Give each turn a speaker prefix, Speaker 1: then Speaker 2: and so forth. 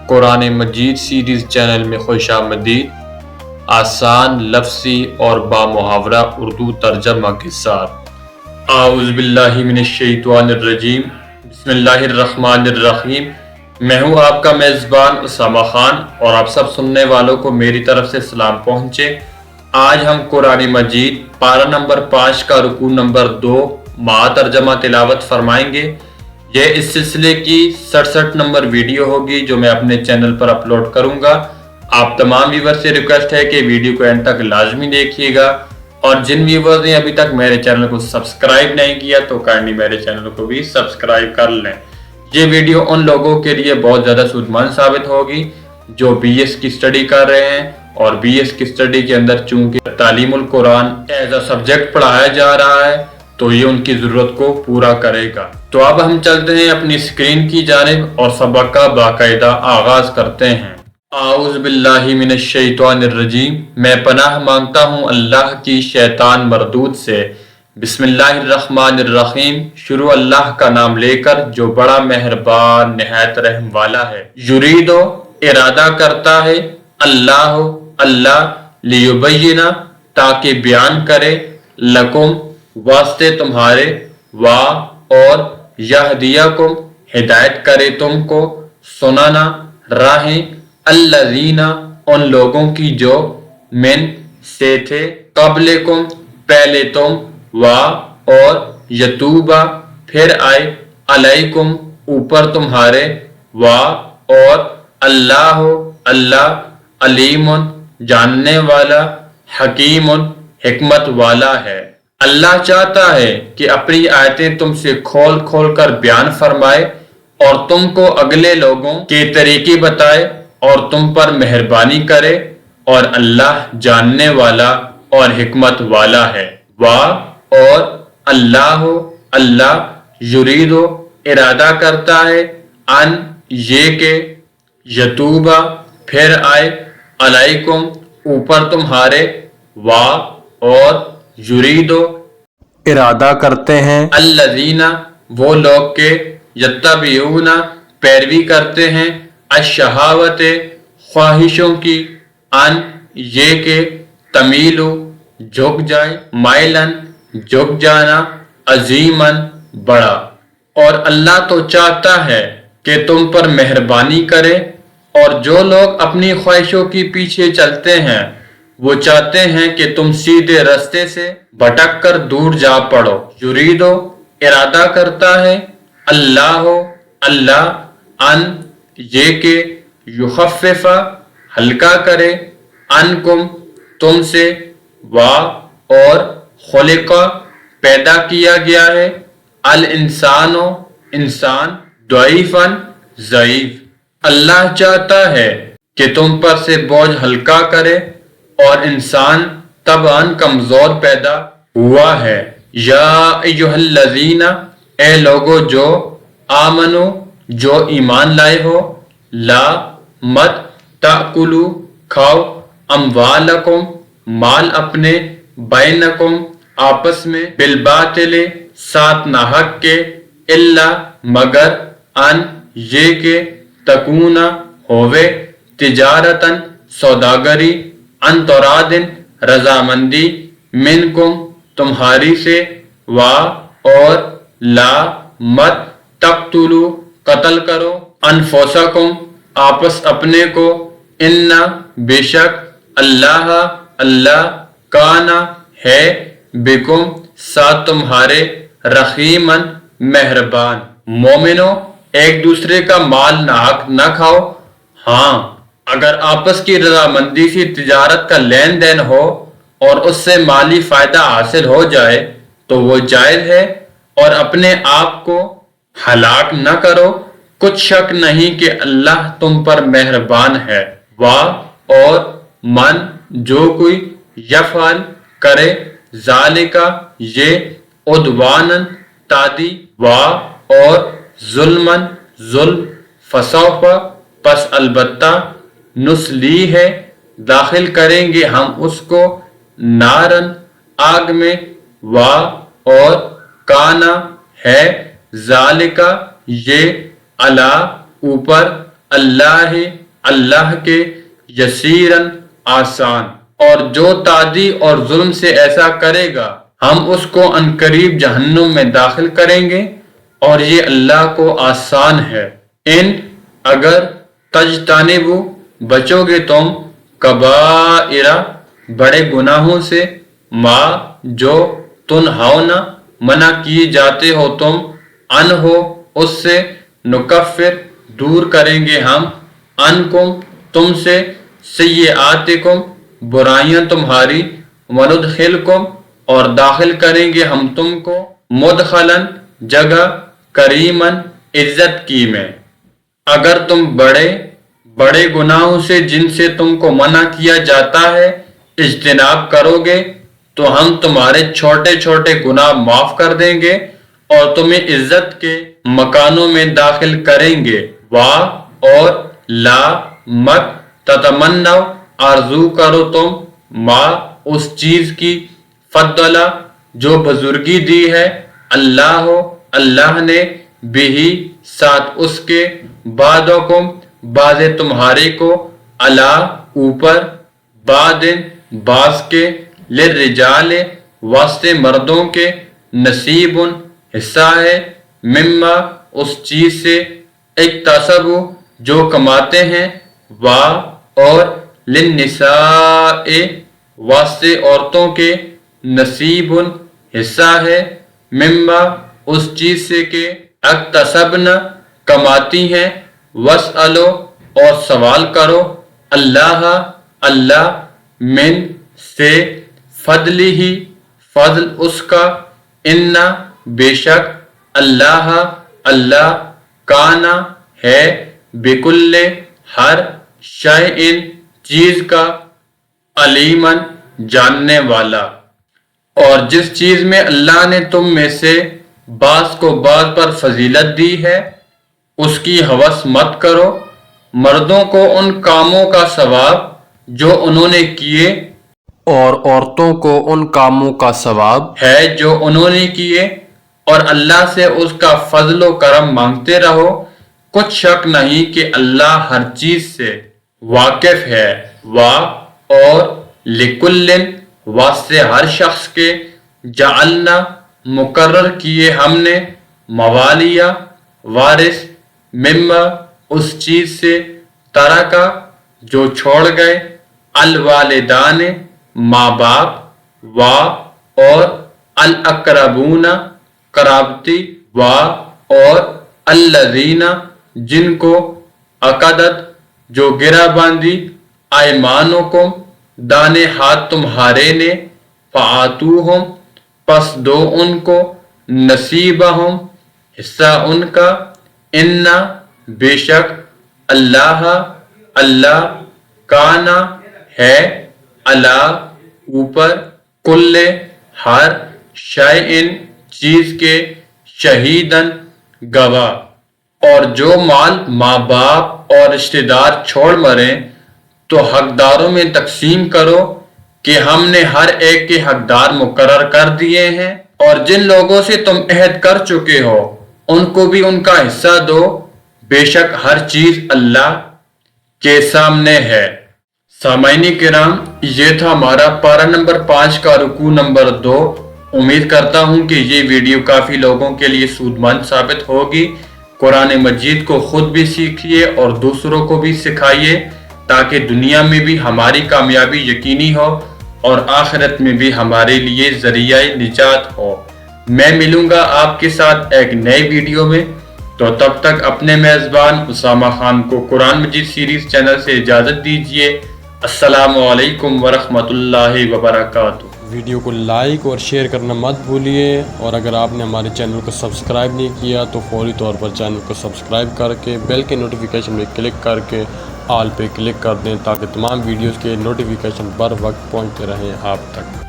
Speaker 1: قرآن مجید series channel میں خوش آمدید۔ آسان، لفظی اور بامحاورہ اردو ترجمہ کے ساتھ۔ اعوذ باللہ من الشیطان الرجیم، بسم اللہ الرحمن الرحیم۔ میں ہوں آپ کا میزبان اسامہ خان اور آپ سب سننے والوں کو میری طرف سے سلام پہنچے۔ آج ہم قرآن مجید پارہ نمبر 5 کا رکوع نمبر 2 مع ترجمہ تلاوت فرمائیں گے۔ یہ اس سلسلے کی 67 نمبر ویڈیو ہوگی جو میں اپنے چینل پر اپلوڈ کروں گا۔ آپ تمام ویور سے ریکویسٹ ہے کہ ویڈیو کو اینڈ تک لازمی دیکھیے گا، اور جن ویورز نے ابھی تک میرے چینل کو سبسکرائب نہیں کیا تو کائنڈلی میرے چینل کو بھی سبسکرائب کر لیں۔ یہ ویڈیو ان لوگوں کے لیے بہت زیادہ سود مند ثابت ہوگی جو بی ایس کی سٹڈی کر رہے ہیں، اور بی ایس کی سٹڈی کے اندر چونکہ تعلیم القرآن ایز اے سبجیکٹ پڑھایا جا رہا ہے تو یہ ان کی ضرورت کو پورا کرے گا۔ تو اب ہم چلتے ہیں اپنی اسکرین کی جانب اور سبق کا باقاعدہ آغاز کرتے ہیں۔ اعوذ باللہ من الشیطان الرجیم، میں پناہ مانگتا ہوں اللہ کی شیطان مردود سے۔ بسم اللہ الرحمن الرحیم، شروع اللہ کا نام لے کر جو بڑا مہربان نہایت رحم والا ہے۔ یریدو ارادہ کرتا ہے، اللہ لیبینہ تاکہ بیان کرے، لکم واسطے تمہارے، اور یہدیکم ہدایت کرے تم کو، سننا راہیں، الذین ان لوگوں کی جو من سے تھے، قبلکم پہلے تم، اور یتوبہ پھر آئے، علیکم اوپر تمہارے، اور اللہ علیم جاننے والا، حکیم حکمت والا ہے۔ اللہ چاہتا ہے کہ اپنی آیتیں تم سے کھول کھول کر بیان فرمائے اور تم کو اگلے لوگوں کے طریقے بتائے اور تم پر مہربانی کرے، اور اللہ جاننے والا اور حکمت والا ہے۔ اور اللہ یرید ارادہ کرتا ہے، ان یہ کہ یتوبہ پھر آئے، علیکم اوپر تمہارے، اور یریدو ارادہ کرتے ہیں، الذین وہ لوگ کے، یتبعون پیروی کرتے ہیں، الشہوات خواہشوں کی، ان یہ کہ تمیلو جھک جائے، مائلن جھک جانا، عظیمن بڑا۔ اور اللہ تو چاہتا ہے کہ تم پر مہربانی کرے، اور جو لوگ اپنی خواہشوں کے پیچھے چلتے ہیں وہ چاہتے ہیں کہ تم سیدھے رستے سے بھٹک کر دور جا پڑو۔ یریدو ارادہ کرتا ہے، اللہ ان یہ کہ یخفف ہلکا کرے، عنکم تم سے، اور خلق پیدا کیا گیا ہے، الانسان انسان، ضعیفاً ضعیف۔ اللہ چاہتا ہے کہ تم پر سے بوجھ ہلکا کرے، اور انسان طبعاً کمزور پیدا ہوا ہے۔ یا ایھا الذین اے لوگو جو، آمنو جو ایمان لائے ہو، لا مت، تأکلو کھاؤ، اموالکم مال اپنے، بینکم آپس میں، بالباطل ساتھ ناحق کے، الا مگر، ان یہ کہ تکونا ہووے، تجارتاً سوداگری، ان ترادن رضامندی، منکم تمہاری سے، اور لا مت تقتلو قتل کرو، انفسکم آپس اپنے کو، ان بے شک اللہ کانا ہے، بکم ساتھ تمہارے، رحیماً مہربان۔ مومنو ایک دوسرے کا مال ناحق نہ کھاؤ، ہاں اگر آپس کی رضامندی سے تجارت کا لین دین ہو اور اس سے مالی فائدہ حاصل ہو جائے تو وہ جائز ہے، اور اپنے آپ کو ہلاک نہ کرو، کچھ شک نہیں کہ اللہ تم پر مہربان ہے۔ اور من جو کوئی، یفعل کرے، ذالکا یہ، عدواناً تعدی، اور ظلماً ظلم، فسوف پس البتہ، نسلی ہے داخل کریں گے ہم اس کو، نارن آگ میں، اور کانا ہے، ذالکا یہ، علا اوپر، اللہ کے یسیرن آسان، اور جو تعدی اور ظلم سے ایسا کرے گا ہم اس کو عنقریب جہنم میں داخل کریں گے، اور یہ اللہ کو آسان ہے۔ ان اگر تجتنبوا بچو گے تم کبائر بڑے گناہوں سے، ما جو تنہون منع کیے جاتے ہو تم، عنہ اس سے، نکفر دور کریں گے ہم، عنکم تم سے، سیئاتکم برائیاں تمہاری، وندخلکم اور داخل کریں گے ہم تم کو، مدخلن جگہ، کریمن عزت کی میں۔ اگر تم بڑے گناہوں سے جن سے تم کو منع کیا جاتا ہے اجتناب کرو گے تو ہم تمہارے چھوٹے چھوٹے گناہ معاف کر دیں گے اور تمہیں عزت کے مکانوں میں داخل کریں گے۔ اور لا مت تتمنو آرزو کرو تم، ما اس چیز کی، فضل جو بزرگی دی ہے، اللہ نے، بھی ساتھ اس کے، بعدکم بعض تمہارے کو، علی اوپر، بعض کے، للرجال واسطے مردوں کے، نصیب حصہ ہے، مما اس چیز سے، اکتسبوا جو کماتے ہیں، اور للنساء واسطے عورتوں کے، نصیب حصہ ہے، مما اس چیز سے کہ اکتسبن کماتی ہیں، واسألو اور سوال کرو، اللہ من سے، فضلہ فضل اس کا، ان بے شک اللہ کانا ہے، بکل ہر شیء چیز کا، علیمن جاننے والا۔ اور جس چیز میں اللہ نے تم میں سے بعض کو بعض پر فضیلت دی ہے اس کی ہوس مت کرو، مردوں کو ان کاموں کا ثواب جو انہوں نے کیے، اور عورتوں کو ان کاموں کا ثواب ہے جو انہوں نے کیے، اور اللہ سے اس کا فضل و کرم مانگتے رہو، کچھ شک نہیں کہ اللہ ہر چیز سے واقف ہے۔ اور لکل واسطے ہر شخص کے، جعلنا مقرر کیے ہم نے، موالیہ وارث، مما اس چیز سے، ترکا جو چھوڑ گئے، الوالدان ماں باپ، اور الاقربون قرابتی، اور الذین جن کو، عقدت جو گرہ باندھی، ایمانکم دانے ہاتھ تمہارے نے، فآتوہم پس دو ان کو، نصیبہم حصہ ان کا، ان بے شک اللہ کانا ہے، علی اوپر، کل ہر شیء چیز کے، شہیدن گواہ۔ اور جو مال ماں باپ اور رشتہ دار چھوڑ مریں تو حقداروں میں تقسیم کرو کہ ہم نے ہر ایک کے حقدار مقرر کر دیے ہیں، اور جن لوگوں سے تم عہد کر چکے ہو ان کو بھی ان کا حصہ دو، بے شک ہر چیز اللہ کے سامنے ہے۔ سامعین کرام، یہ تھا ہمارا پارہ نمبر 5 کا رکوع نمبر 2۔ امید کرتا ہوں کہ یہ ویڈیو کافی لوگوں کے لیے سودمند ثابت ہوگی۔ قرآن مجید کو خود بھی سیکھیے اور دوسروں کو بھی سکھائیے تاکہ دنیا میں بھی ہماری کامیابی یقینی ہو اور آخرت میں بھی ہمارے لیے ذریعہ نجات ہو۔ میں ملوں گا آپ کے ساتھ ایک نئے ویڈیو میں، تو تب تک اپنے میزبان اسامہ خان کو قرآن مجید سیریز چینل سے اجازت دیجیے۔ السلام علیکم ورحمۃ اللہ وبرکاتہ۔
Speaker 2: ویڈیو کو لائک اور شیئر کرنا مت بھولیے، اور اگر آپ نے ہمارے چینل کو سبسکرائب نہیں کیا تو فوری طور پر چینل کو سبسکرائب کر کے بیل کے نوٹیفیکیشن میں کلک کر کے آل پہ کلک کر دیں تاکہ تمام ویڈیوز کے نوٹیفیکیشن بر وقت پہنچتے رہیں آپ تک۔